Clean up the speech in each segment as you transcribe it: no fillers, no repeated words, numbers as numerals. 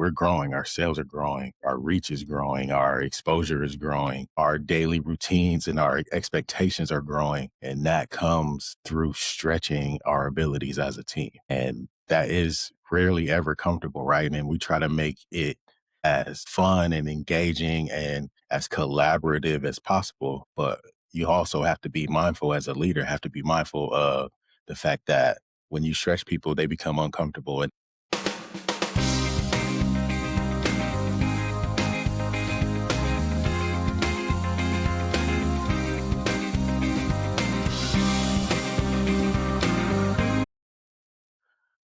we're growing, our sales are growing, our reach is growing, our exposure is growing, our daily routines and our expectations are growing. And that comes through stretching our abilities as a team. And that is rarely ever comfortable, right? And we try to make it as fun and engaging and as collaborative as possible. But you also have to be mindful as a leader, have to be mindful of the fact that when you stretch people, they become uncomfortable. And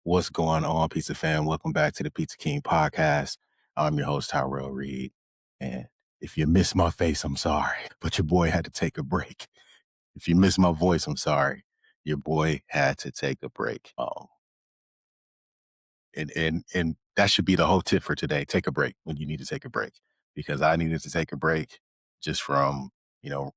what's going on, Pizza Fam? Welcome back to the Pizza King podcast. I'm your host, Tyrell Reed. And if you miss my face, I'm sorry, but your boy had to take a break. If you miss my voice, I'm sorry. Your boy had to take a break. And that should be the whole tip for today. Take a break when you need to take a break, because I needed to take a break just from, you know,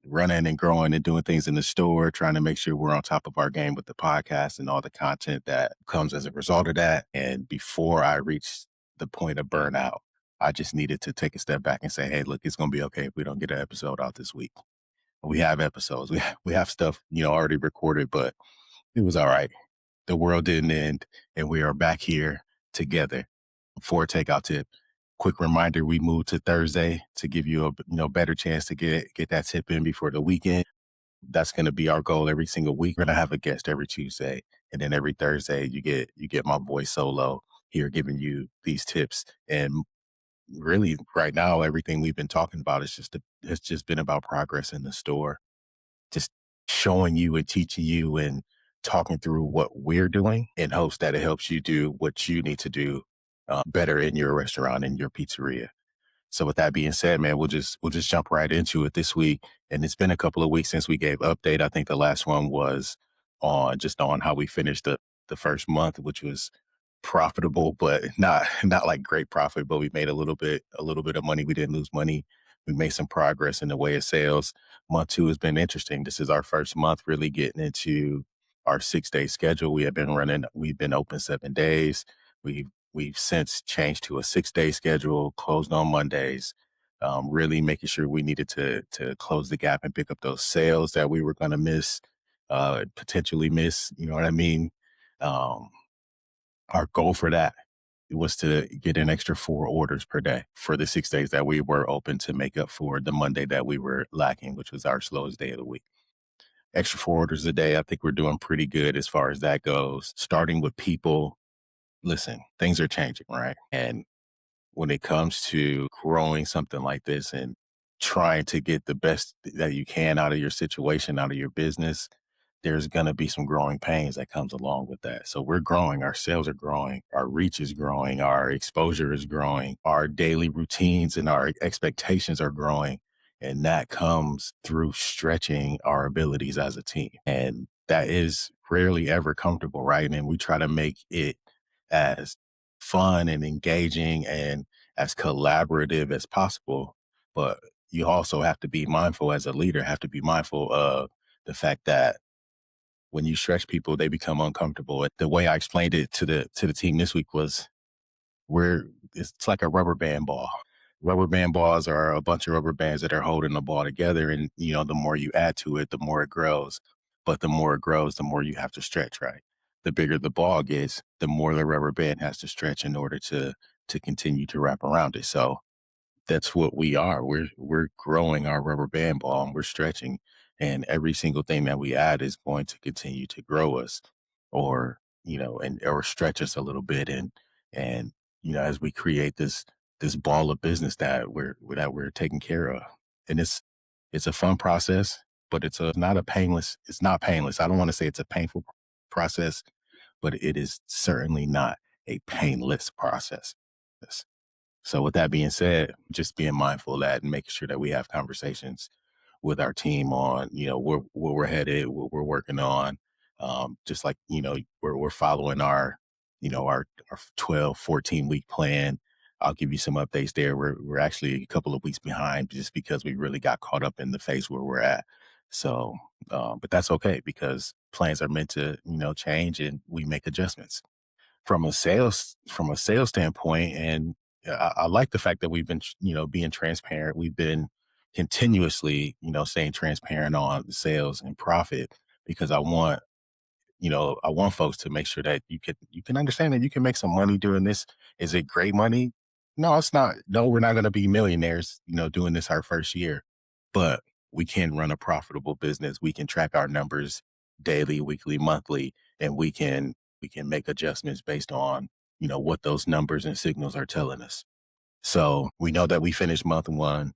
running and growing and doing things in the store, trying to make sure we're on top of our game with the podcast and all the content that comes as a result of that. And before I reached the point of burnout, I just needed to take a step back and say, hey, look, it's going to be okay if we don't get an episode out this week. We have episodes. We have stuff, already recorded, but it was all right. The world didn't end, and we are back here together for a Takeout Tip. Quick reminder, we moved to Thursday to give you a better chance to get that tip in before the weekend. That's going to be our goal every single week. We're going to have a guest every Tuesday, and then every Thursday you get my voice solo here giving you these tips. And really, right now, everything we've been talking about has just been about progress in the store, just showing you and teaching you and talking through what we're doing in hopes that it helps you do what you need to do better in your restaurant, in your pizzeria. So with that being said, man, we'll just jump right into it this week. And it's been a couple of weeks since we gave update. I think the last one was on how we finished the first month, which was profitable, but not like great profit, but we made a little bit of money. We didn't lose money. We made some progress in the way of sales. Month two has been interesting. This is our first month really getting into our 6-day schedule. We've been open 7 days. We've since changed to a 6-day schedule, closed on Mondays, really making sure we needed to close the gap and pick up those sales that we were going to miss, potentially miss. You know what I mean? Um, our goal for that was to get an extra 4 orders per day for the 6 days that we were open, to make up for the Monday that we were lacking, which was our slowest day of the week. Extra 4 orders a day. I think we're doing pretty good as far as that goes. Starting with people, listen, things are changing, right? And when it comes to growing something like this and trying to get the best that you can out of your situation, out of your business, there's going to be some growing pains that comes along with that. So we're growing, our sales are growing, our reach is growing, our exposure is growing, our daily routines and our expectations are growing. And that comes through stretching our abilities as a team. And that is rarely ever comfortable, right? And we try to make it as fun and engaging and as collaborative as possible. But you also have to be mindful as a leader, have to be mindful of the fact that when you stretch people, they become uncomfortable. The way I explained it to the team this week was, it's like a rubber band ball. Rubber band balls are a bunch of rubber bands that are holding the ball together. And, the more you add to it, the more it grows. But the more it grows, the more you have to stretch, right? The bigger the ball gets, the more the rubber band has to stretch in order to continue to wrap around it. So that's what we are. We're growing our rubber band ball, and we're stretching, and every single thing that we add is going to continue to grow us, or or stretch us a little bit, and as we create this ball of business that we're taking care of. And it's a fun process, but it's not painless. I don't want to say it's a painful process, but it is certainly not a painless process. So with that being said, just being mindful of that and making sure that we have conversations with our team on, where we're headed, what we're working on. Just like, we're following our 12, 14 week plan. I'll give you some updates there. We're actually a couple of weeks behind just because we really got caught up in the phase where we're at. So, but that's okay, because plans are meant to, change, and we make adjustments. From a sales standpoint, and I like the fact that we've been being transparent. We've been continuously staying transparent on sales and profit, because I want folks to make sure that you can understand that you can make some money doing this. Is it great money? No, it's not. No, we're not going to be millionaires, doing this our first year, but we can run a profitable business. We can track our numbers daily, weekly, monthly, and we can make adjustments based on, what those numbers and signals are telling us. So we know that we finished month one,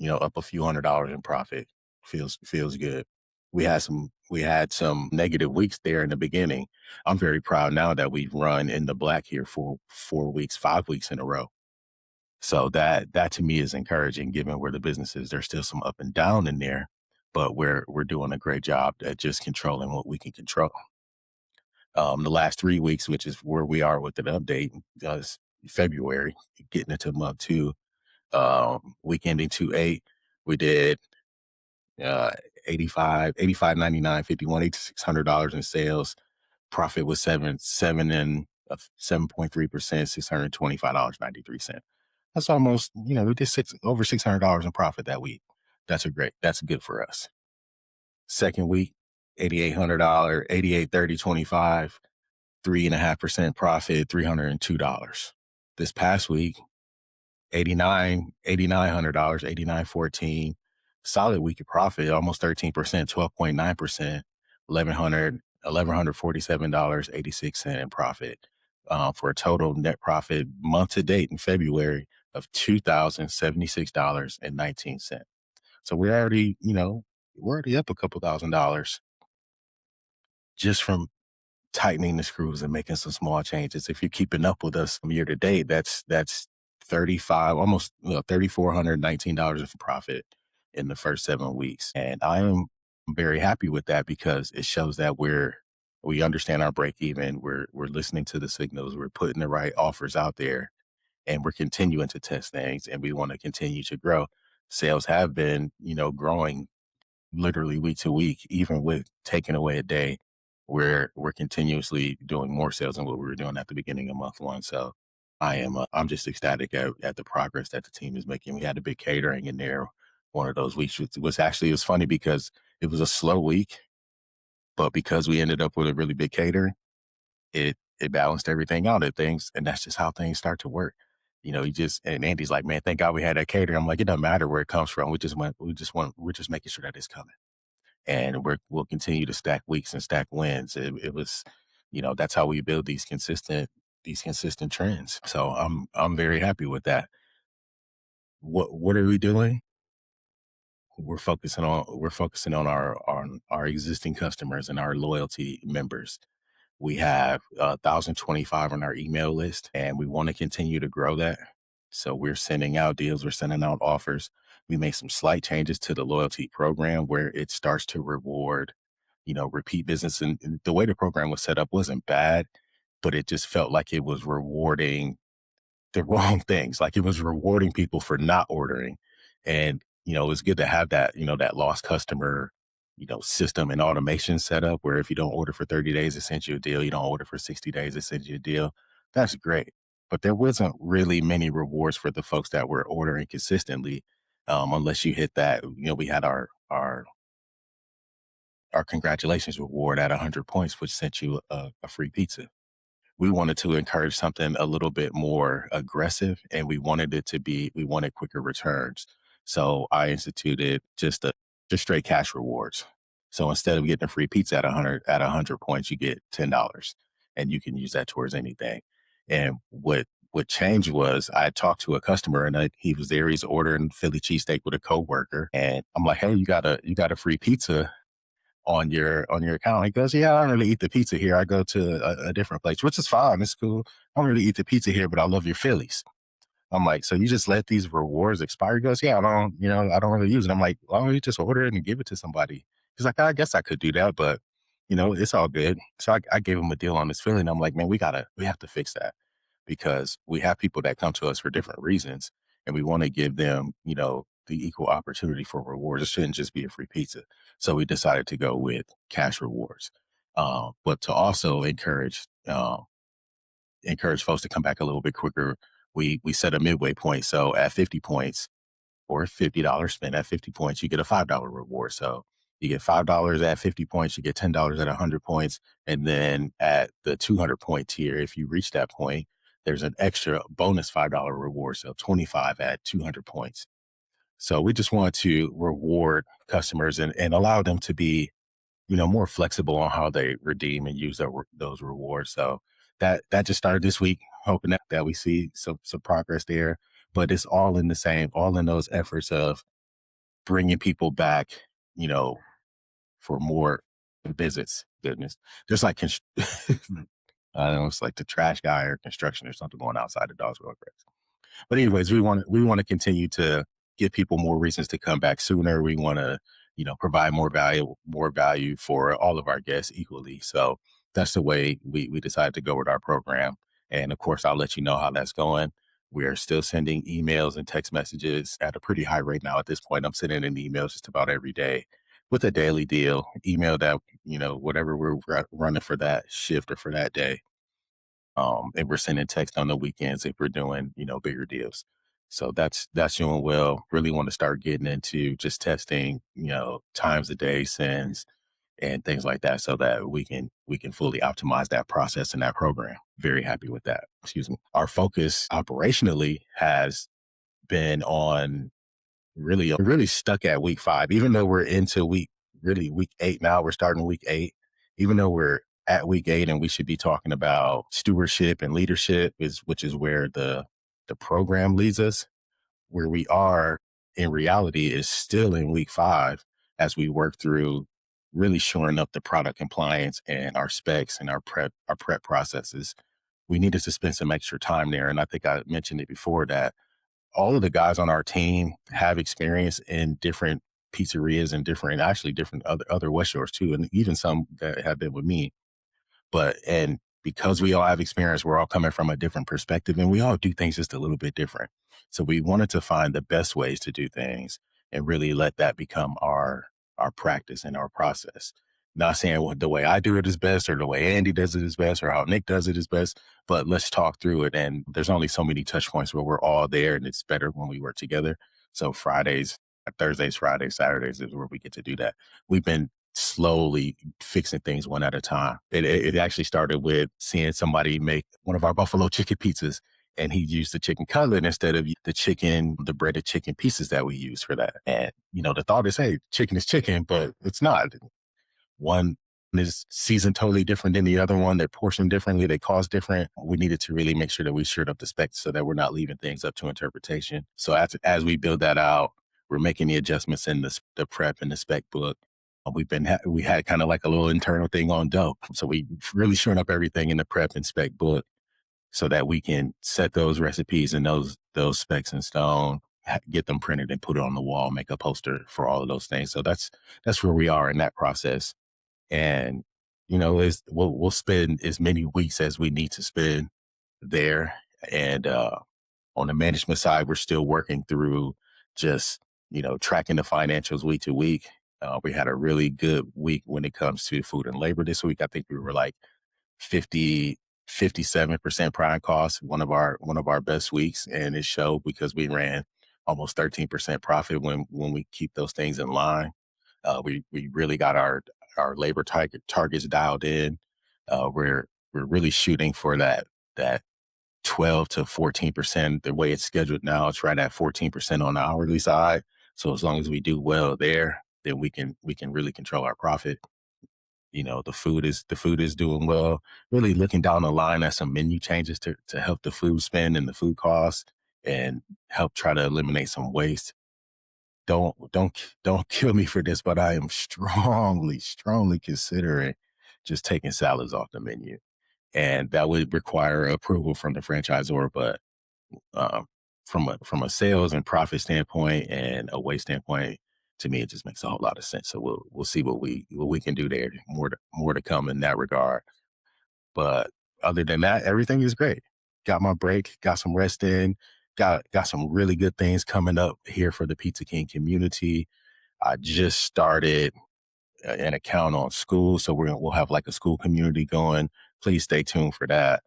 up a few $100 in profit. Feels good. We had some negative weeks there in the beginning. I'm very proud now that we've run in the black here for 4 weeks, 5 weeks in a row. So that to me is encouraging, given where the business is. There's still some up and down in there, but we're doing a great job at just controlling what we can control. The last 3 weeks, which is where we are with an update, is February, getting into month two. Week ending 2/8, we did uh 85, 99, 51, $8,600 in sales. Profit was 7.3%, $625.93. That's almost, we did over $600 in profit that week. That's good for us. Second week, $8,800, 88, 30, 25, 3.5% profit, $302. This past week, 89, $8,900, 89.14. Solid week of profit, almost 13%, 12.9%, 1,147.86 in profit, for a total net profit month to date in February of $2,076.19. So we're already up a couple $1,000 just from tightening the screws and making some small changes. If you're keeping up with us from year to date, that's 35, almost $3,419 of profit in the first 7 weeks. And I am very happy with that, because it shows that we understand our break even. We're listening to the signals, we're putting the right offers out there, and we're continuing to test things, and we want to continue to grow. Sales have been, growing literally week to week, even with taking away a day, where we're continuously doing more sales than what we were doing at the beginning of month one. So I'm just ecstatic at the progress that the team is making. We had a big catering in there one of those weeks, which was actually, it was funny because it was a slow week, but because we ended up with a really big catering, it balanced everything out at things, and that's just how things start to work. And Andy's like, man, thank God we had that catering. I'm like, it doesn't matter where it comes from. We're just making sure that it's coming, and we'll continue to stack weeks and stack wins. It was, that's how we build these consistent trends. So I'm very happy with that. What are we doing? We're focusing on our existing customers and our loyalty members. We have 1,025 on our email list, and we want to continue to grow that. So we're sending out deals, we're sending out offers. We made some slight changes to the loyalty program where it starts to reward, repeat business. And the way the program was set up wasn't bad, but it just felt like it was rewarding the wrong things. Like, it was rewarding people for not ordering. And, it's good to have that, that lost customer, system and automation set up, where if you don't order for 30 days, it sends you a deal. You don't order for 60 days, it sends you a deal. That's great. But there wasn't really many rewards for the folks that were ordering consistently, unless you hit that. We had our congratulations reward at 100 points, which sent you a free pizza. We wanted to encourage something a little bit more aggressive, and we wanted quicker returns. So I instituted just straight cash rewards. So instead of getting a free pizza at 100 points, you get $10, and you can use that towards anything. And what changed was, I talked to a customer, and he was there. He's ordering Philly cheesesteak with a coworker, and I'm like, "Hey, you got a free pizza on your account?" He goes, "Yeah, I don't really eat the pizza here. I go to a different place," which is fine. It's cool. "I don't really eat the pizza here, but I love your Phillies." I'm like, "So you just let these rewards expire?" He goes, "Yeah, I don't really use it." I'm like, "Why don't you just order it and give it to somebody?" He's like, "I guess I could do that, but it's all good." So I gave him a deal on this Philly, and I'm like, "Man, we have to fix that, because we have people that come to us for different reasons, and we want to give them, the equal opportunity for rewards. It shouldn't just be a free pizza." So we decided to go with cash rewards, but to also encourage encourage folks to come back a little bit quicker, we set a midway point. So at 50 points or $50 spent at 50 points, you get a $5 reward. So you get $5 at 50 points, you get $10 at 100 points. And then at the 200 point tier, if you reach that point, there's an extra bonus $5 reward. So 25 at 200 points. So we just want to reward customers and allow them to be, more flexible on how they redeem and use those rewards. So that just started this week, hoping that we see some progress there. But it's all in those efforts of bringing people back, you know, for more visits. Goodness, just like I don't know, it's like the trash guy or construction or something going outside the dogs real quick. But anyways, we want to continue to give people more reasons to come back sooner. We want to, provide more value for all of our guests equally. So that's the way we decided to go with our program. And of course, I'll let you know how that's going. We are still sending emails and text messages at a pretty high rate now. At this point, I'm sending in emails just about every day with a daily deal email that, whatever we're running for that shift or for that day, and we're sending text on the weekends if we're doing, bigger deals. So that's doing well. Really want to start getting into just testing, times a day sends and things like that so that we can fully optimize that process and that program. Very happy with that. Excuse me. Our focus operationally has been on really stuck at week 5, even though we're into week 8 now. We're starting week 8, even though we're at week 8 and we should be talking about stewardship and leadership, which is where the program leads us. Where we are in reality is still in week 5 as we work through really shoring up the product compliance and our specs and our prep processes. We needed to spend some extra time there. And I think I mentioned it before that all of the guys on our team have experience in different pizzerias and different other West Shores too, and even some that have been with me. And because we all have experience, we're all coming from a different perspective and we all do things just a little bit different. So we wanted to find the best ways to do things and really let that become our practice and our process. Not saying what the way I do it is best or the way Andy does it is best or how Nick does it is best, but let's talk through it. And there's only so many touch points where we're all there and it's better when we work together. So Thursdays, Fridays, Saturdays is where we get to do that. We've been slowly fixing things one at a time. It actually started with seeing somebody make one of our buffalo chicken pizzas, and he used the chicken cutlet instead of the breaded chicken pieces that we use for that. And, the thought is, hey, chicken is chicken, but it's not. One is seasoned totally different than the other one. They're portioned differently. They cost different. We needed to really make sure that we shored up the specs so that we're not leaving things up to interpretation. So as we build that out, we're making the adjustments in the prep and the spec book. We had kind of like a little internal thing on dough. So we really shored up everything in the prep and spec book so that we can set those recipes and those specs in stone, get them printed and put it on the wall, make a poster for all of those things. So that's where we are in that process. And, we'll spend as many weeks as we need to spend there. And on the management side, we're still working through just, tracking the financials week to week. We had a really good week when it comes to food and labor this week. I think we were like 50, 57% prime cost, one of our best weeks. And it showed because we ran almost 13% profit when we keep those things in line. We really got our labor targets dialed in. We're really shooting for that 12 to 14%. The way it's scheduled now, it's right at 14% on the hourly side. So as long as we do well there, then we can really control our profit. The food is doing well. Really looking down the line at some menu changes to help the food spend and the food costs and help try to eliminate some waste. Don't kill me for this, but I am strongly considering just taking salads off the menu. And that would require approval from the franchisor, but um, from a sales and profit standpoint and a waste standpoint, to me, it just makes a whole lot of sense. So we'll see what we can do there. More to come in that regard. But other than that, everything is great. Got my break, got some rest in, got some really good things coming up here for the Pizza King community. I just started an account on school, so we'll have like a school community going. Please stay tuned for that.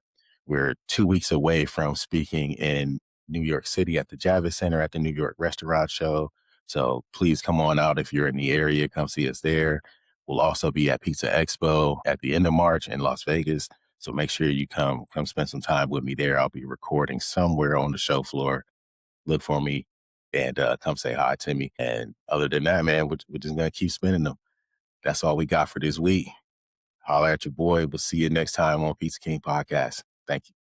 We're 2 weeks away from speaking in New York City at the Javits Center at the New York Restaurant Show. So please come on out if you're in the area. Come see us there. We'll also be at Pizza Expo at the end of March in Las Vegas. So make sure you come spend some time with me there. I'll be recording somewhere on the show floor. Look for me and come say hi to me. And other than that, man, we're just gonna keep spinning them. That's all we got for this week. Holler at your boy. We'll see you next time on Pizza King Podcast. Thank you.